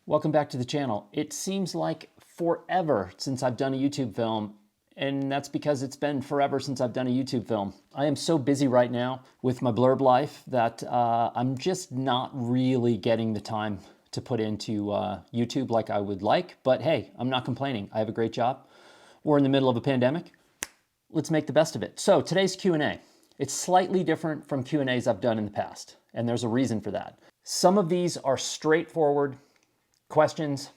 Welcome back to the channel. It seems like forever since I've done a YouTube film, and that's because it's been forever since I've done a YouTube film. I am so busy right now with my Blurb life that I'm just not really getting the time to put into YouTube like I would like, but hey, I'm not complaining. I have a great job. We're in the middle of a pandemic. Let's make the best of it. So today's Q&A. It's slightly different from Q&As I've done in the past, and there's a reason for that. Some of these are straightforward questions.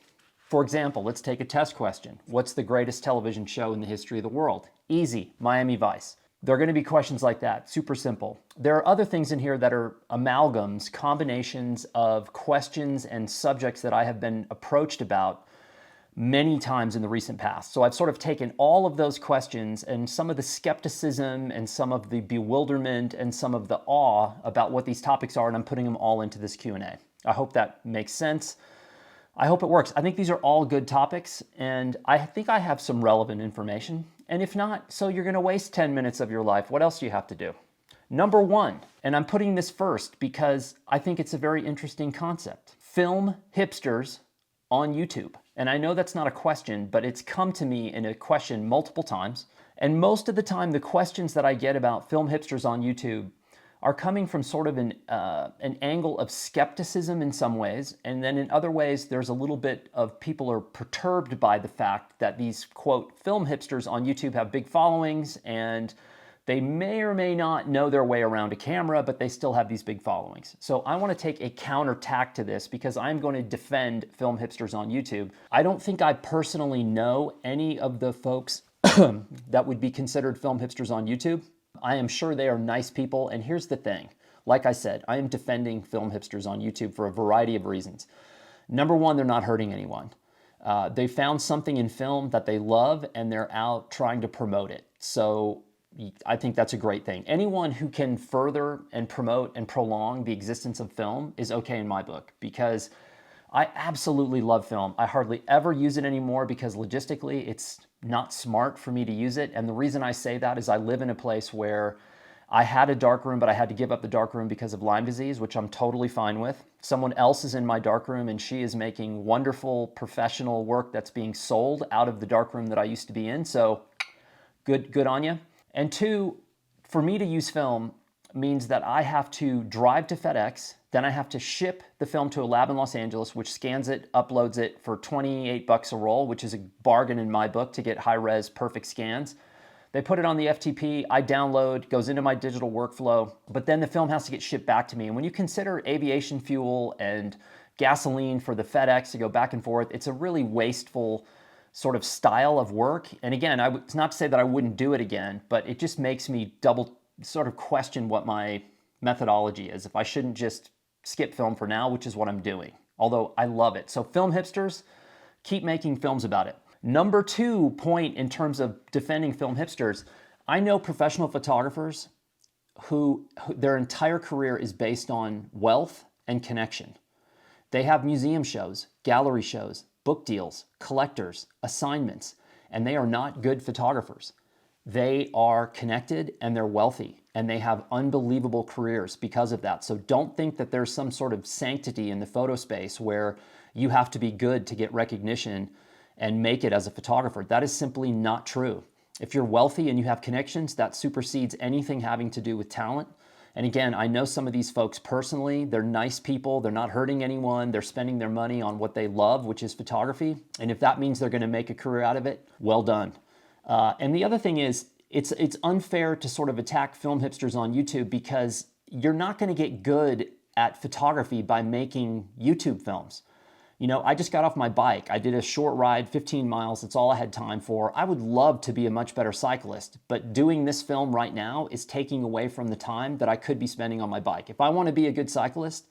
For example, let's take a test question. What's the greatest television show in the history of the world? Easy, Miami Vice. There are going to be questions like that, super simple. There are other things in here that are amalgams, combinations of questions and subjects that I have been approached about many times in the recent past. So I've sort of taken all of those questions and some of the skepticism and some of the bewilderment and some of the awe about what these topics are, and I'm putting them all into this Q&A. I hope that makes sense. I hope it works. I think these are all good topics, and I think I have some relevant information. And if not, so you're going to waste 10 minutes of your life. What else do you have to do? Number one, and I'm putting this first because I think it's a very interesting concept. Film hipsters on YouTube. And I know that's not a question, but it's come to me in a question multiple times. And most of the time, the questions that I get about film hipsters on YouTube are coming from sort of an angle of skepticism in some ways, and then in other ways there's a little bit of people are perturbed by the fact that these, quote, film hipsters on YouTube have big followings, and they may or may not know their way around a camera, but they still have these big followings. So I want to take a counterattack to this because I'm going to defend film hipsters on YouTube. I don't think I personally know any of the folks that would be considered film hipsters on YouTube. I am sure they are nice people, and here's the thing. Like I said, I am defending film hipsters on YouTube for a variety of reasons. Number one, they're not hurting anyone. They found something in film that they love, and they're out trying to promote it. So I think that's a great thing. Anyone who can further and promote and prolong the existence of film is okay in my book, because I absolutely love film. I hardly ever use it anymore because logistically it's not smart for me to use it. And the reason I say that is I live in a place where I had a darkroom, but I had to give up the darkroom because of Lyme disease, which I'm totally fine with. Someone else is in my darkroom and she is making wonderful professional work that's being sold out of the darkroom that I used to be in. So good on you. And two, for me to use film means that I have to drive to FedEx, then I have to ship the film to a lab in Los Angeles, which scans it, uploads it for 28 bucks a roll, which is a bargain in my book to get high-res, perfect scans. They put it on the FTP, I download, goes into my digital workflow, but then the film has to get shipped back to me. And when you consider aviation fuel and gasoline for the FedEx to go back and forth, it's a really wasteful sort of style of work. And again, it's not to say that I wouldn't do it again, but it just makes me sort of question what my methodology is. If I shouldn't just skip film for now, which is what I'm doing, although I love it. So film hipsters, keep making films about it. Number two point in terms of defending film hipsters, I know professional photographers who their entire career is based on wealth and connection. They have museum shows, gallery shows, book deals, collectors, assignments, and they are not good photographers. They are connected and they're wealthy and they have unbelievable careers because of that. So don't think that there's some sort of sanctity in the photo space where you have to be good to get recognition and make it as a photographer. That is simply not true. If you're wealthy and you have connections, that supersedes anything having to do with talent. And again, I know some of these folks personally. They're nice people. They're not hurting anyone. They're spending their money on what they love, which is photography. And if that means they're going to make a career out of it, well done. And the other thing is, it's unfair to sort of attack film hipsters on YouTube because you're not going to get good at photography by making YouTube films. You know, I just got off my bike. I did a short ride, 15 miles. That's all I had time for. I would love to be a much better cyclist, but doing this film right now is taking away from the time that I could be spending on my bike. If I want to be a good cyclist,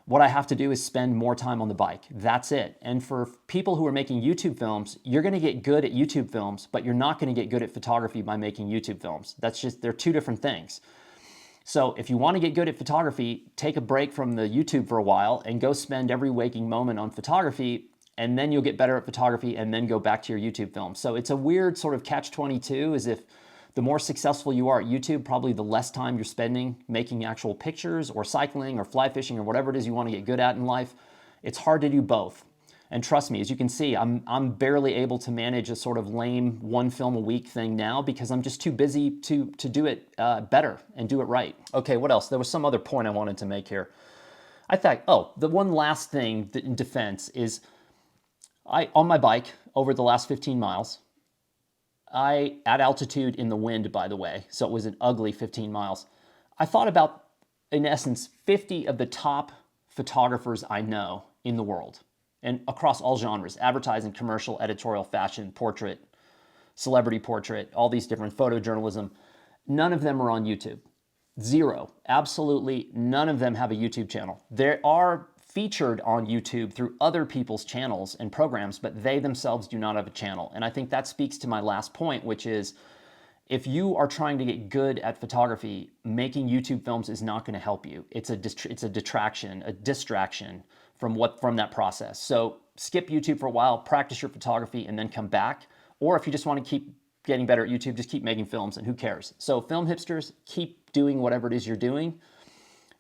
what I have to do is spend more time on the bike. That's it. And for people who are making YouTube films, you're going to get good at YouTube films, but you're not going to get good at photography by making YouTube films. They're two different things. So if you want to get good at photography, take a break from the YouTube for a while and go spend every waking moment on photography, and then you'll get better at photography and then go back to your YouTube film. So it's a weird sort of catch-22, as if the more successful you are at YouTube, probably the less time you're spending making actual pictures or cycling or fly fishing or whatever it is you want to get good at in life. It's hard to do both. And trust me, as you can see, I'm barely able to manage a sort of lame one film a week thing now because I'm just too busy to do it better and do it right. Okay, what else? There was some other point I wanted to make here. I thought, oh, the one last thing in defense is on my bike over the last 15 miles, at altitude in the wind, by the way, so it was an ugly 15 miles. I thought about, in essence, 50 of the top photographers I know in the world and across all genres: advertising, commercial, editorial, fashion, portrait, celebrity portrait, all these different photojournalism. None of them are on YouTube. Zero. Absolutely none of them have a YouTube channel. They are featured on YouTube through other people's channels and programs, but they themselves do not have a channel. And I think that speaks to my last point, which is if you are trying to get good at photography, making YouTube films is not going to help you. It's a distraction from that process. So skip YouTube for a while, practice your photography, and then come back. Or if you just want to keep getting better at YouTube, just keep making films, and who cares? So film hipsters, keep doing whatever it is you're doing.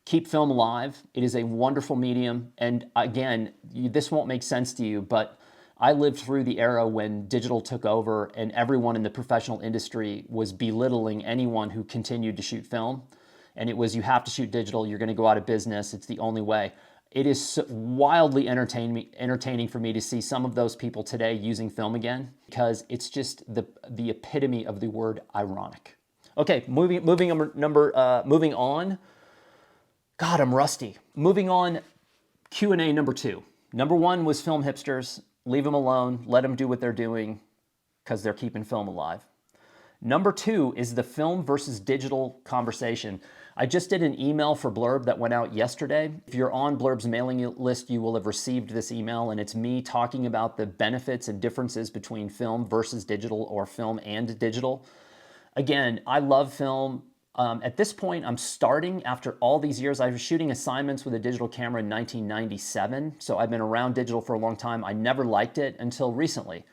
Keep film alive. It is a wonderful medium. And again, this won't make sense to you, but I lived through the era when digital took over and everyone in the professional industry was belittling anyone who continued to shoot film. And it was, you have to shoot digital, you're going to go out of business, it's the only way. It is wildly entertaining for me to see some of those people today using film again, because it's just the epitome of the word ironic. Okay, moving on. God, I'm rusty. Moving on, Q&A number 2. Number 1 was film hipsters. Leave them alone. Let them do what they're doing because they're keeping film alive. Number 2 is the film versus digital conversation. I just did an email for Blurb that went out yesterday. If you're on Blurb's mailing list, you will have received this email, and it's me talking about the benefits and differences between film versus digital or film and digital. Again, I love film. At this point, I'm starting, after all these years, I was shooting assignments with a digital camera in 1997, so I've been around digital for a long time. I never liked it until recently.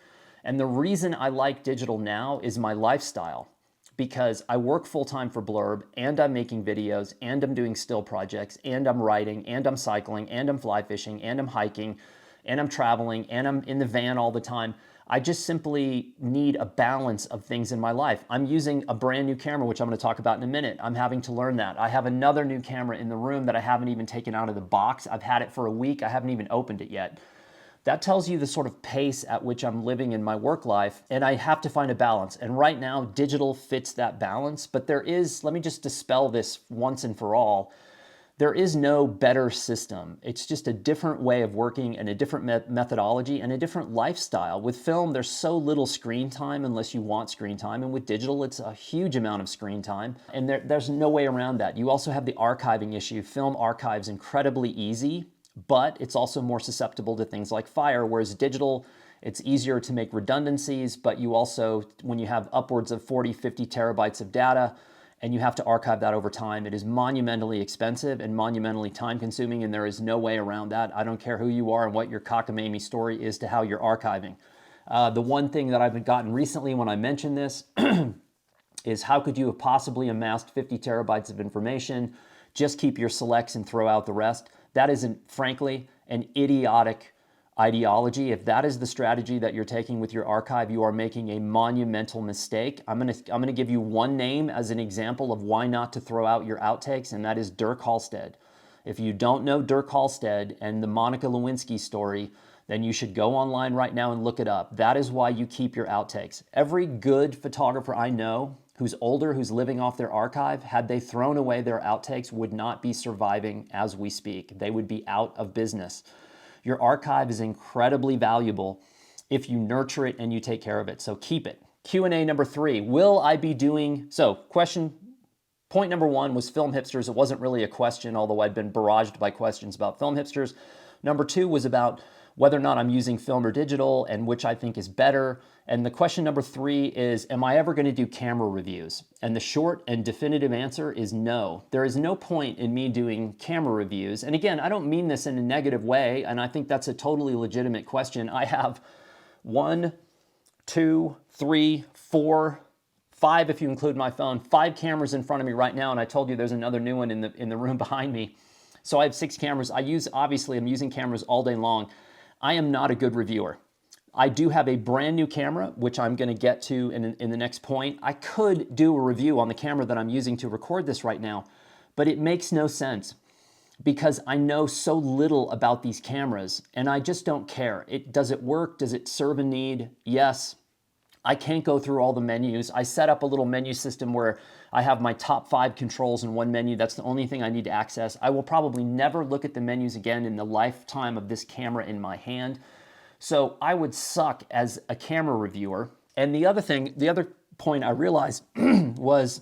And the reason I like digital now is my lifestyle, because I work full-time for Blurb, and I'm making videos, and I'm doing still projects, and I'm writing, and I'm cycling, and I'm fly fishing, and I'm hiking, and I'm traveling, and I'm in the van all the time. I just simply need a balance of things in my life. I'm using a brand new camera, which I'm going to talk about in a minute. I'm having to learn that. I have another new camera in the room that I haven't even taken out of the box. I've had it for a week. I haven't even opened it yet. That tells you the sort of pace at which I'm living in my work life, and I have to find a balance. And right now, digital fits that balance, but there is, let me just dispel this once and for all, there is no better system. It's just a different way of working and a different methodology and a different lifestyle. With film, there's so little screen time unless you want screen time. And with digital, it's a huge amount of screen time. And there's no way around that. You also have the archiving issue. Film archives incredibly easy, but it's also more susceptible to things like fire, whereas digital, it's easier to make redundancies, but you also, when you have upwards of 40, 50 terabytes of data, and you have to archive that over time, it is monumentally expensive and monumentally time-consuming, and there is no way around that. I don't care who you are and what your cockamamie story is to how you're archiving. The one thing that I've gotten recently when I mention this is, how could you have possibly amassed 50 terabytes of information, just keep your selects and throw out the rest? That is, frankly, an idiotic ideology. If that is the strategy that you're taking with your archive, you are making a monumental mistake. I'm gonna give you one name as an example of why not to throw out your outtakes, and that is Dirk Halstead. If you don't know Dirk Halstead and the Monica Lewinsky story, then you should go online right now and look it up. That is why you keep your outtakes. Every good photographer I know who's older, who's living off their archive, had they thrown away their outtakes, would not be surviving as we speak. They would be out of business. Your archive is incredibly valuable if you nurture it and you take care of it, so keep it. Q&A number 3, will I be doing, point number 1 was film hipsters. It wasn't really a question, although I'd been barraged by questions about film hipsters. Number 2 was about whether or not I'm using film or digital and which I think is better. And the question number 3 is, am I ever going to do camera reviews? And the short and definitive answer is no. There is no point in me doing camera reviews. And again, I don't mean this in a negative way, and I think that's a totally legitimate question. I have 1, 2, 3, 4, 5, if you include my phone, 5 cameras in front of me right now, and I told you there's another new one in the room behind me. So I have 6 cameras. Obviously, I'm using cameras all day long. I am not a good reviewer. I do have a brand new camera, which I'm going to get to in the next point. I could do a review on the camera that I'm using to record this right now, but it makes no sense because I know so little about these cameras and I just don't care. Does it work? Does it serve a need? Yes. I can't go through all the menus. I set up a little menu system where I have my top 5 controls in one menu. That's the only thing I need to access. I will probably never look at the menus again in the lifetime of this camera in my hand. So I would suck as a camera reviewer. And the other point I realized was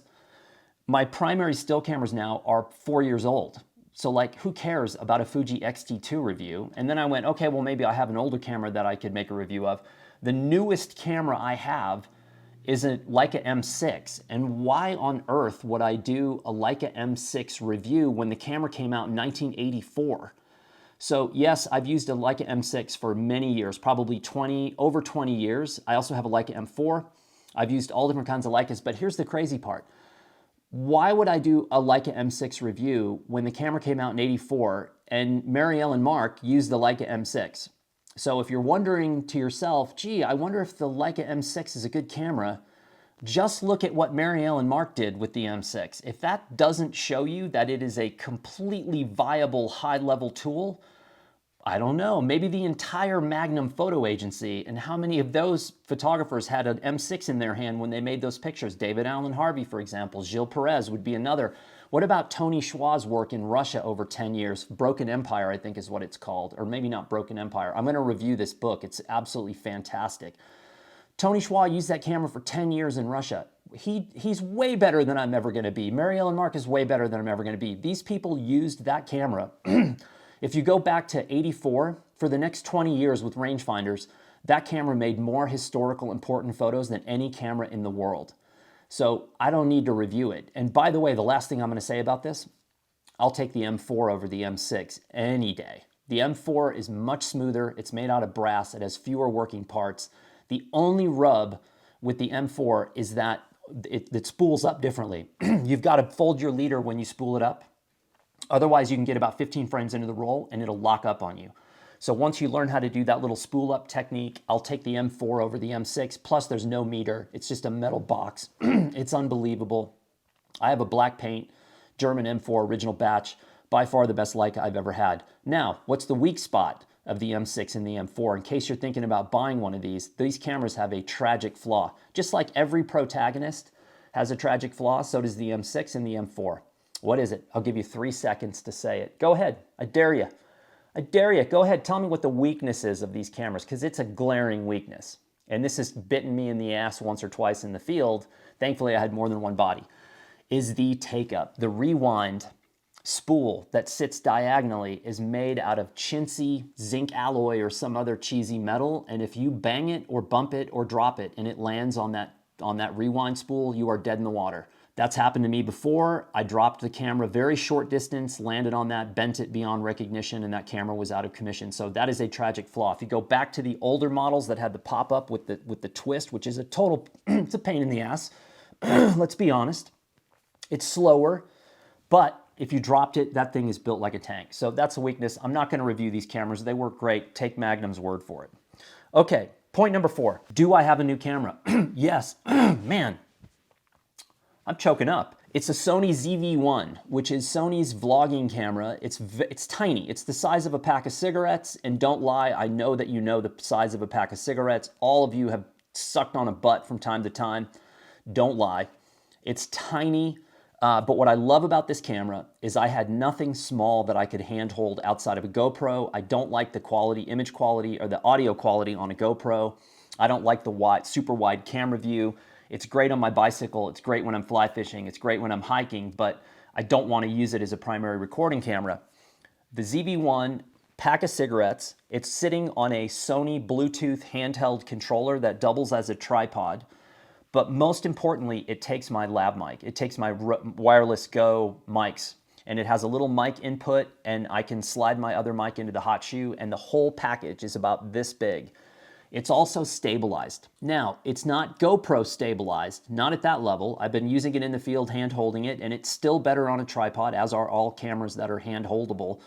my primary still cameras now are 4 years old. So like, who cares about a Fuji X-T2 review? And then I went, okay, well, maybe I have an older camera that I could make a review of. The newest camera I have is a Leica M6. And why on earth would I do a Leica M6 review when the camera came out in 1984? So yes, I've used a Leica M6 for many years, probably over 20 years. I also have a Leica M4. I've used all different kinds of Leicas, but here's the crazy part. Why would I do a Leica M6 review when the camera came out in 84 and Marielle and Mark used the Leica M6? So if you're wondering to yourself, gee, I wonder if the Leica M6 is a good camera, just look at what Marielle and Mark did with the M6. If that doesn't show you that it is a completely viable high-level tool, I don't know, maybe the entire Magnum photo agency, and how many of those photographers had an M6 in their hand when they made those pictures? David Allen Harvey, for example. Gilles Perez would be another. What about Tony Schwa's work in Russia over 10 years? Broken Empire, I think is what it's called. Or maybe not Broken Empire. I'm going to review this book. It's absolutely fantastic. Tony Schwa used that camera for 10 years in Russia. He's way better than I'm ever going to be. Marielle and Mark is way better than I'm ever going to be. These people used that camera. If you go back to 84, for the next 20 years with rangefinders, that camera made more historical important photos than any camera in the world. So I don't need to review it. And by the way, the last thing I'm going to say about this, I'll take the M4 over the M6 any day. The M4 is much smoother. It's made out of brass. It has fewer working parts. The only rub with the M4 is that it spools up differently. You've got to fold your leader when you spool it up. Otherwise, you can get about 15 frames into the roll and it'll lock up on you. So once you learn how to do that little spool up technique, I'll take the M4 over the M6. Plus, there's no meter. It's just a metal box. It's unbelievable. I have a black paint, German M4 original batch, by far the best Leica I've ever had. Now, what's the weak spot of the M6 and the M4? In case you're thinking about buying one of these cameras have a tragic flaw. Just like every protagonist has a tragic flaw, so does the M6 and the M4. What is it? I'll give you 3 seconds to say it. Go ahead. I dare you. I dare you. Go ahead. Tell me what the weakness is of these cameras, because it's a glaring weakness. And this has bitten me in the ass once or twice in the field. Thankfully, I had more than one body. Is the take-up. The rewind spool that sits diagonally is made out of chintzy zinc alloy or some other cheesy metal. And if you bang it or bump it or drop it and it lands on that rewind spool, you are dead in the water. That's happened to me before. I dropped the camera very short distance, landed on that, bent it beyond recognition, and that camera was out of commission. So that is a tragic flaw. If you go back to the older models that had the pop-up with the twist, which is a total, it's a pain in the ass. Let's be honest. It's slower, but if you dropped it, that thing is built like a tank. So that's a weakness. I'm not going to review these cameras. They work great. Take Magnum's word for it. Okay, point number 4. Do I have a new camera? Yes. Man. I'm choking up. It's a Sony ZV-1, which is Sony's vlogging camera. It's tiny. It's the size of a pack of cigarettes. And don't lie, I know that you know the size of a pack of cigarettes. All of you have sucked on a butt from time to time. Don't lie. It's tiny. But what I love about this camera is I had nothing small that I could handhold outside of a GoPro. I don't like the quality, image quality, or the audio quality on a GoPro. I don't like the super wide camera view. It's great on my bicycle. It's great when I'm fly fishing. It's great when I'm hiking, but I don't want to use it as a primary recording camera. The ZV-1, pack of cigarettes. It's sitting on a Sony Bluetooth handheld controller that doubles as a tripod. But most importantly, it takes my lab mic. It takes my wireless Go mics, and it has a little mic input, and I can slide my other mic into the hot shoe, and the whole package is about this big. It's also stabilized. Now, it's not GoPro stabilized, not at that level. I've been using it in the field, hand holding it, and it's still better on a tripod, as are all cameras that are hand holdable.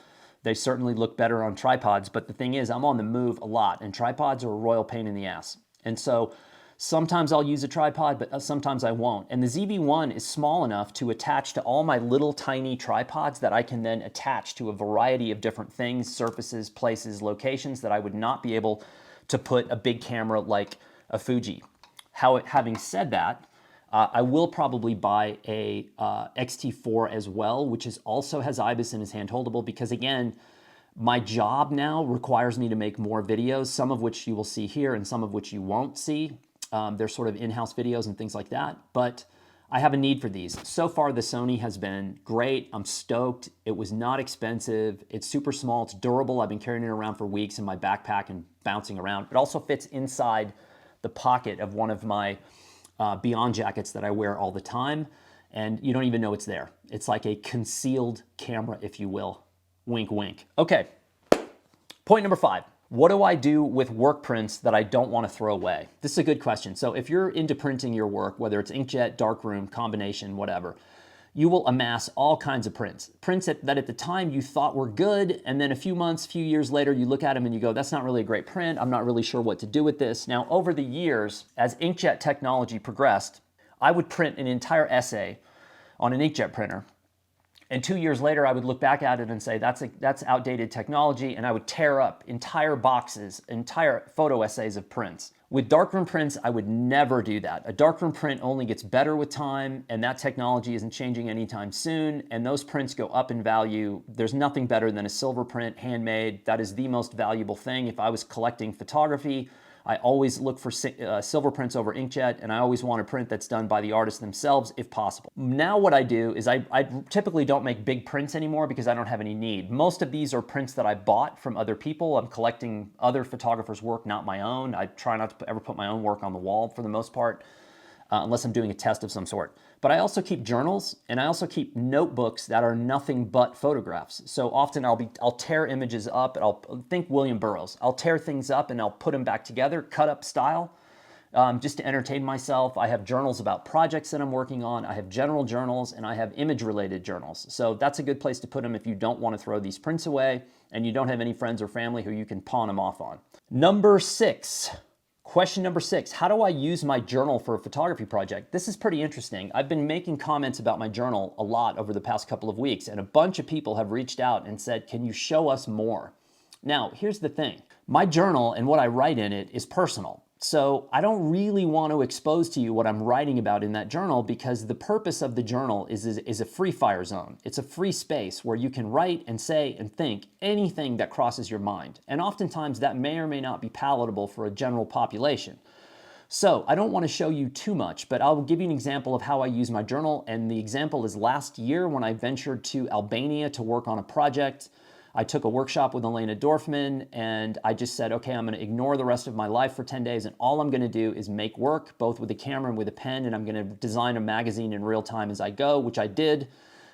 They certainly look better on tripods, but the thing is, I'm on the move a lot, and tripods are a royal pain in the ass. And so sometimes I'll use a tripod, but sometimes I won't. And the ZV-1 is small enough to attach to all my little tiny tripods that I can then attach to a variety of different things, surfaces, places, locations that I would not be able to put a big camera like a Fuji. Having said that, I will probably buy a X-T4 as well, which also has IBIS and is hand-holdable, because again, my job now requires me to make more videos, some of which you will see here and some of which you won't see. They're sort of in-house videos and things like that, but I have a need for these. So far, the Sony has been great. I'm stoked. It was not expensive. It's super small. It's durable. I've been carrying it around for weeks in my backpack and bouncing around. It also fits inside the pocket of one of my Beyond jackets that I wear all the time, and you don't even know it's there. It's like a concealed camera, if you will. Wink, wink. Okay, point number 5. What do I do with work prints that I don't want to throw away? This is a good question. So if you're into printing your work, whether it's inkjet, darkroom, combination, whatever, you will amass all kinds of prints. Prints that at the time you thought were good, and then a few years later, you look at them and you go, that's not really a great print. I'm not really sure what to do with this. Now, over the years, as inkjet technology progressed, I would print an entire essay on an inkjet printer. And 2 years later, I would look back at it and say, that's outdated technology, and I would tear up entire boxes, entire photo essays of prints. With darkroom prints, I would never do that. A darkroom print only gets better with time, and that technology isn't changing anytime soon, and those prints go up in value. There's nothing better than a silver print, handmade. That is the most valuable thing. If I was collecting photography, I always look for silver prints over inkjet, and I always want a print that's done by the artist themselves if possible. Now what I do is I typically don't make big prints anymore because I don't have any need. Most of these are prints that I bought from other people. I'm collecting other photographers' work, not my own. I try not to ever put my own work on the wall for the most part, unless I'm doing a test of some sort. But I also keep journals, and I also keep notebooks that are nothing but photographs. So often I'll tear images up, and I'll think William Burroughs. I'll tear things up and I'll put them back together, cut up style, just to entertain myself. I have journals about projects that I'm working on. I have general journals, and I have image-related journals. So that's a good place to put them if you don't want to throw these prints away and you don't have any friends or family who you can pawn them off on. Number 6. Question number 6, how do I use my journal for a photography project? This is pretty interesting. I've been making comments about my journal a lot over the past couple of weeks, and a bunch of people have reached out and said, can you show us more? Now, here's the thing. My journal and what I write in it is personal. So I don't really want to expose to you what I'm writing about in that journal, because the purpose of the journal is a free fire zone. It's a free space where you can write and say and think anything that crosses your mind. And oftentimes that may or may not be palatable for a general population. So I don't want to show you too much, but I'll give you an example of how I use my journal. And the example is last year when I ventured to Albania to work on a project. I took a workshop with Elena Dorfman, and I just said, okay, I'm going to ignore the rest of my life for 10 days, and all I'm going to do is make work, both with a camera and with a pen, and I'm going to design a magazine in real time as I go, which I did.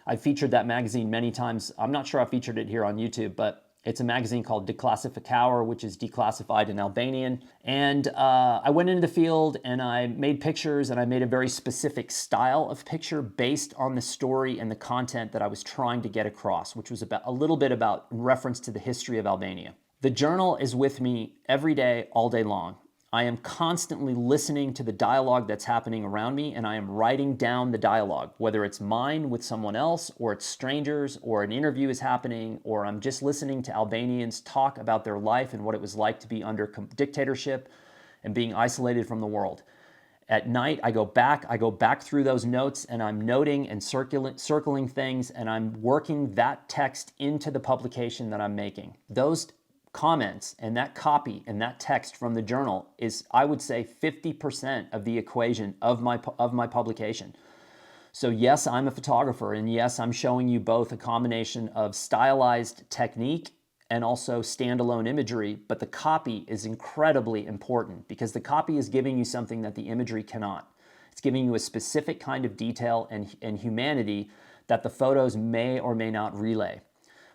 I featured that magazine many times. I'm not sure I featured it here on YouTube, but it's a magazine called Declassificaur, which is declassified in Albanian. And I went into the field and I made pictures, and I made a very specific style of picture based on the story and the content that I was trying to get across, which was a little bit about reference to the history of Albania. The journal is with me every day, all day long. I am constantly listening to the dialogue that's happening around me, and I am writing down the dialogue, whether it's mine with someone else, or it's strangers, or an interview is happening, or I'm just listening to Albanians talk about their life and what it was like to be under dictatorship and being isolated from the world. At night, I go back through those notes, and I'm noting and circling things, and I'm working that text into the publication that I'm making. Those comments and that copy and that text from the journal is, I would say, 50% of the equation of my publication. So yes, I'm a photographer, and yes, I'm showing you both a combination of stylized technique and also standalone imagery, but the copy is incredibly important, because the copy is giving you something that the imagery cannot. It's giving you a specific kind of detail and humanity that the photos may or may not relay.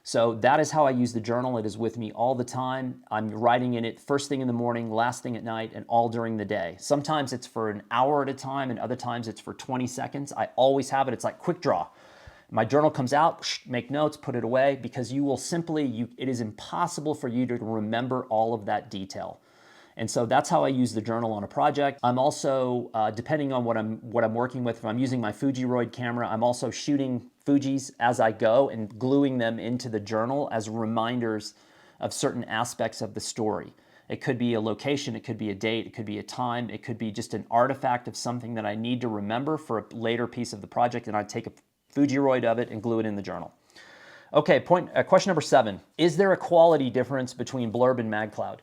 So that is how I use the journal. It is with me all the time. I'm writing in it first thing in the morning, last thing at night, and all during the day. Sometimes it's for an hour at a time, and other times it's for 20 seconds. I always have it. It's like quick draw. My journal comes out, make notes, put it away, because you will simply, it is impossible for you to remember all of that detail. And so that's how I use the journal on a project. I'm also, depending on what I'm working with, if I'm using my Fujiroid camera, I'm also shooting Fujis as I go and gluing them into the journal as reminders of certain aspects of the story. It could be a location, it could be a date, it could be a time, it could be just an artifact of something that I need to remember for a later piece of the project, and I take a Fujiroid of it and glue it in the journal. Okay, question number 7. Is there a quality difference between Blurb and MagCloud?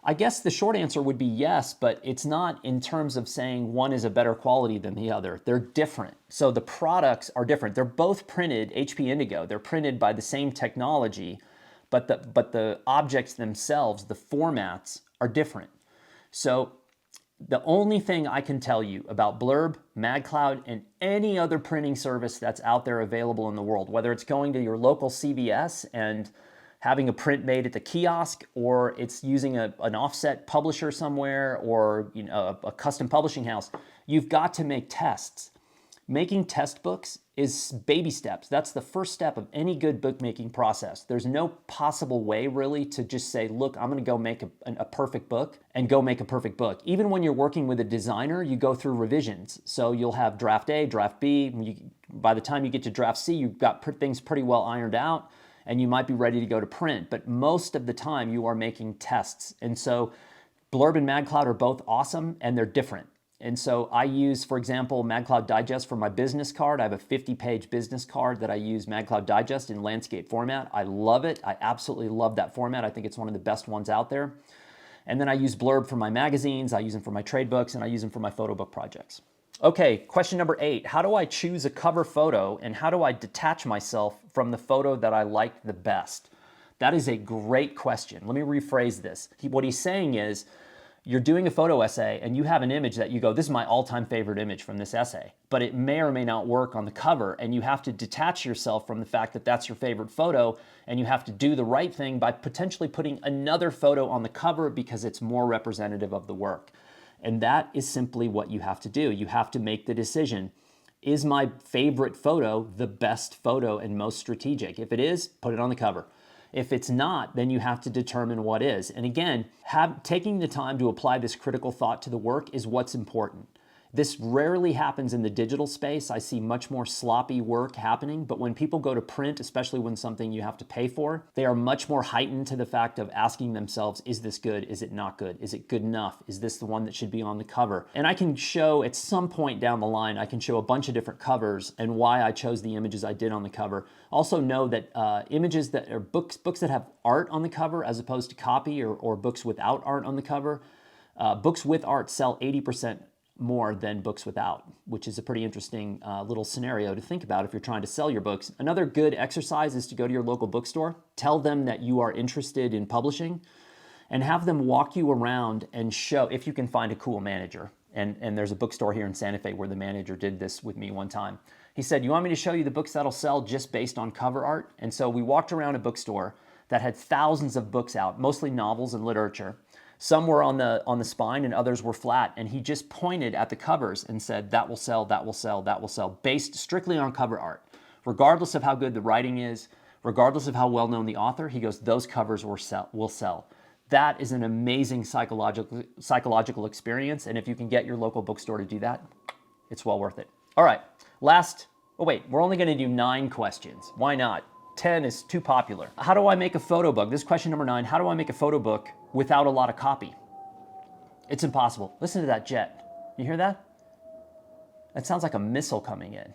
I guess the short answer would be yes, but it's not in terms of saying one is a better quality than the other. They're different. So the products are different. They're both printed HP Indigo. They're printed by the same technology, but the objects themselves, the formats, are different. So the only thing I can tell you about Blurb, MagCloud, and any other printing service that's out there available in the world, whether it's going to your local CVS and having a print made at the kiosk, or it's using an offset publisher somewhere, or a custom publishing house, you've got to make tests. Making test books is baby steps. That's the first step of any good bookmaking process. There's no possible way really to just say, look, I'm gonna go make a perfect book and go make a perfect book. Even when you're working with a designer, you go through revisions. So you'll have draft A, draft B. By the time you get to draft C, you've got things pretty well ironed out, and you might be ready to go to print. But most of the time you are making tests. And so Blurb and MagCloud are both awesome, and they're different. And so I use, for example, MagCloud Digest for my business card. I have a 50-page business card that I use MagCloud Digest in landscape format. I love it. I absolutely love that format. I think it's one of the best ones out there. And then I use Blurb for my magazines, I use them for my trade books, and I use them for my photo book projects. Okay, question number 8. How do I choose a cover photo, and how do I detach myself from the photo that I like the best? That is a great question. Let me rephrase this. What he's saying is, you're doing a photo essay and you have an image that you go, this is my all-time favorite image from this essay, but it may or may not work on the cover, and you have to detach yourself from the fact that that's your favorite photo, and you have to do the right thing by potentially putting another photo on the cover because it's more representative of the work. And that is simply what you have to do. You have to make the decision. Is my favorite photo the best photo and most strategic? If it is, put it on the cover. If it's not, then you have to determine what is. And again, taking the time to apply this critical thought to the work is what's important. This rarely happens in the digital space. I see much more sloppy work happening, but when people go to print, especially when something you have to pay for, they are much more heightened to the fact of asking themselves, is this good? Is it not good? Is it good enough? Is this the one that should be on the cover? And I can show at some point down the line, I can show a bunch of different covers and why I chose the images I did on the cover. Also know that images that are books that have art on the cover as opposed to copy, or books without art on the cover, books with art sell 80% more than books without, which is a pretty interesting little scenario to think about if you're trying to sell your books. Another good exercise is to go to your local bookstore, tell them that you are interested in publishing, and have them walk you around and show, if you can find a cool manager. And there's a bookstore here in Santa Fe where the manager did this with me one time. He said, you want me to show you the books that'll sell just based on cover art? And so we walked around a bookstore that had thousands of books out, mostly novels and literature. Some were on the spine and others were flat, and he just pointed at the covers and said, that will sell, that will sell, that will sell, based strictly on cover art. Regardless of how good the writing is, regardless of how well known the author, he goes, those covers will sell. That is an amazing psychological experience, and if you can get your local bookstore to do that, it's well worth it. All right, we're only gonna do 9 questions. Why not? 10 is too popular. How do I make a photo book? This is question number 9. How do I make a photo book without a lot of copy? It's impossible. Listen to that jet. You hear that? That sounds like a missile coming in.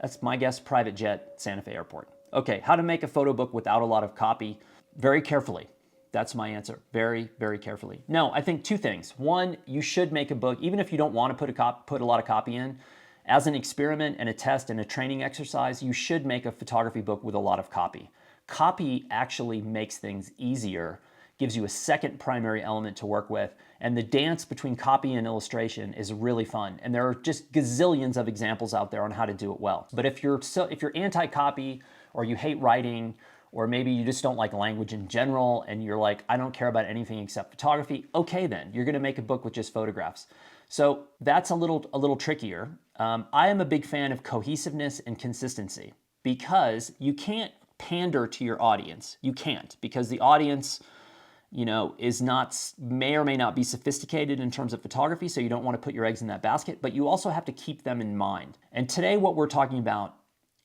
That's my guess, private jet, Santa Fe Airport. Okay, how to make a photo book without a lot of copy? Very carefully. That's my answer. Very, very carefully. No, I think 2 things. 1, you should make a book, even if you don't want to put a lot of copy in. As an experiment and a test and a training exercise, you should make a photography book with a lot of copy. Copy actually makes things easier, gives you a second primary element to work with, and the dance between copy and illustration is really fun. And there are just gazillions of examples out there on how to do it well. But if you're anti-copy, or you hate writing, or maybe you just don't like language in general, and you're like, I don't care about anything except photography, okay then, you're gonna make a book with just photographs. So that's a little trickier. I am a big fan of cohesiveness and consistency because you can't pander to your audience. You can't, because the audience, may or may not be sophisticated in terms of photography, so you don't want to put your eggs in that basket, but you also have to keep them in mind. And today what we're talking about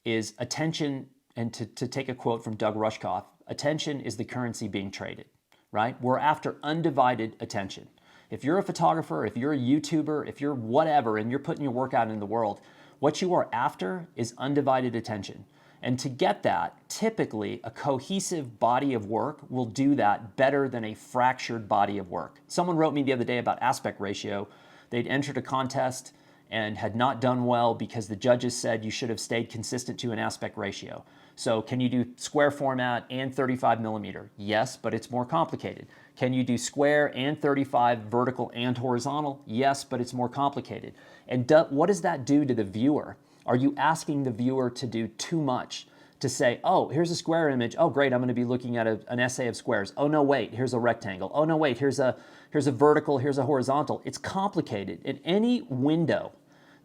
is attention, and to take a quote from Doug Rushkoff, attention is the currency being traded, right? We're after undivided attention. If you're a photographer, if you're a YouTuber, if you're whatever, and you're putting your work out in the world, what you are after is undivided attention. And to get that, typically a cohesive body of work will do that better than a fractured body of work. Someone wrote me the other day about aspect ratio. They'd entered a contest and had not done well because the judges said you should have stayed consistent to an aspect ratio. So can you do square format and 35 millimeter? Yes, but it's more complicated. Can you do square and 35 vertical and horizontal? Yes, but it's more complicated. And what does that do to the viewer? Are you asking the viewer to do too much? To say, oh, here's a square image. Oh, great, I'm going to be looking at an essay of squares. Oh, no, wait, here's a rectangle. Oh, no, wait, here's a vertical, here's a horizontal. It's complicated. In any window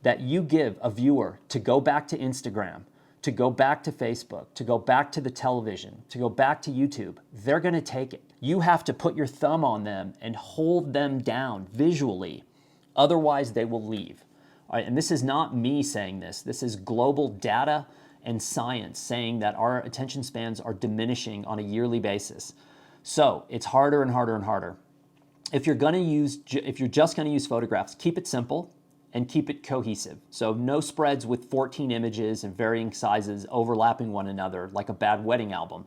that you give a viewer to go back to Instagram, to go back to Facebook, to go back to the television, to go back to YouTube, they're going to take it. You have to put your thumb on them and hold them down visually. Otherwise, they will leave. All right, and this is not me saying this. This is global data and science saying that our attention spans are diminishing on a yearly basis. So it's harder and harder and harder. If you're just going to use photographs, keep it simple and keep it cohesive. So no spreads with 14 images and varying sizes overlapping one another like a bad wedding album.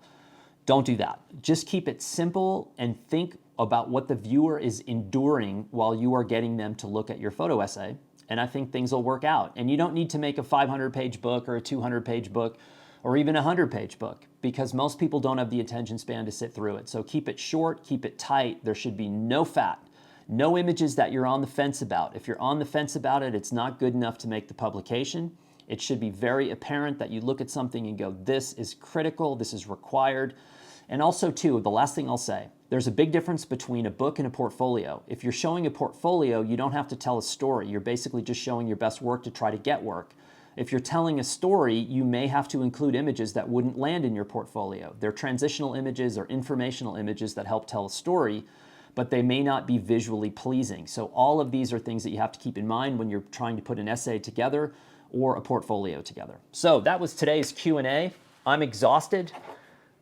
Don't do that. Just keep it simple and think about what the viewer is enduring while you are getting them to look at your photo essay. And I think things will work out. And you don't need to make a 500-page book or a 200-page book or even a 100-page book, because most people don't have the attention span to sit through it. So keep it short, keep it tight. There should be no fat, no images that you're on the fence about. If you're on the fence about it, it's not good enough to make the publication. It should be very apparent that you look at something and go, this is critical, this is required. And also, too, the last thing I'll say, there's a big difference between a book and a portfolio. If you're showing a portfolio, you don't have to tell a story. You're basically just showing your best work to try to get work. If you're telling a story, you may have to include images that wouldn't land in your portfolio. They're transitional images or informational images that help tell a story, but they may not be visually pleasing. So all of these are things that you have to keep in mind when you're trying to put an essay together or a portfolio together. So that was today's Q&A. I'm exhausted.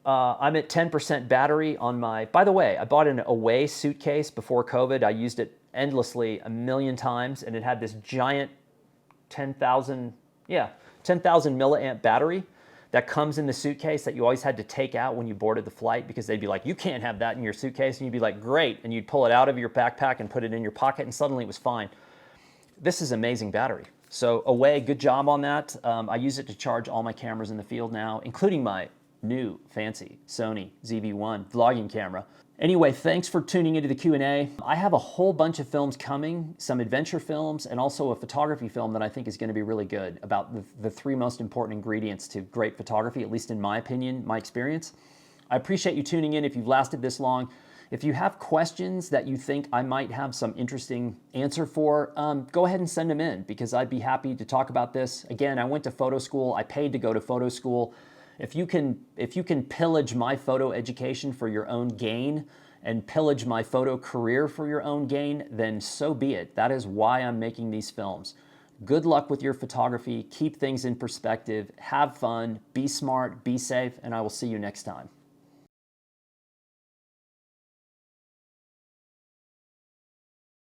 I'm at 10% battery on my, by the way, I bought an Away suitcase before COVID. I used it endlessly 1,000,000 times, and it had this giant 10,000 milliamp battery that comes in the suitcase that you always had to take out when you boarded the flight, because they'd be like, you can't have that in your suitcase. And you'd be like, great. And you'd pull it out of your backpack and put it in your pocket, and suddenly it was fine. This is amazing battery. So Away, good job on that. I use it to charge all my cameras in the field now, including my new fancy Sony ZV-1 vlogging camera. Anyway, thanks for tuning into the Q&A. I have a whole bunch of films coming, some adventure films, and also a photography film that I think is going to be really good about the three most important ingredients to great photography, at least in my opinion, my experience. I appreciate you tuning in if you've lasted this long. If you have questions that you think I might have some interesting answer for, go ahead and send them in, because I'd be happy to talk about this. Again, I went to photo school. I paid to go to photo school. If you can pillage my photo education for your own gain and pillage my photo career for your own gain, then so be it. That is why I'm making these films. Good luck with your photography. Keep things in perspective. Have fun. Be smart. Be safe. And I will see you next time.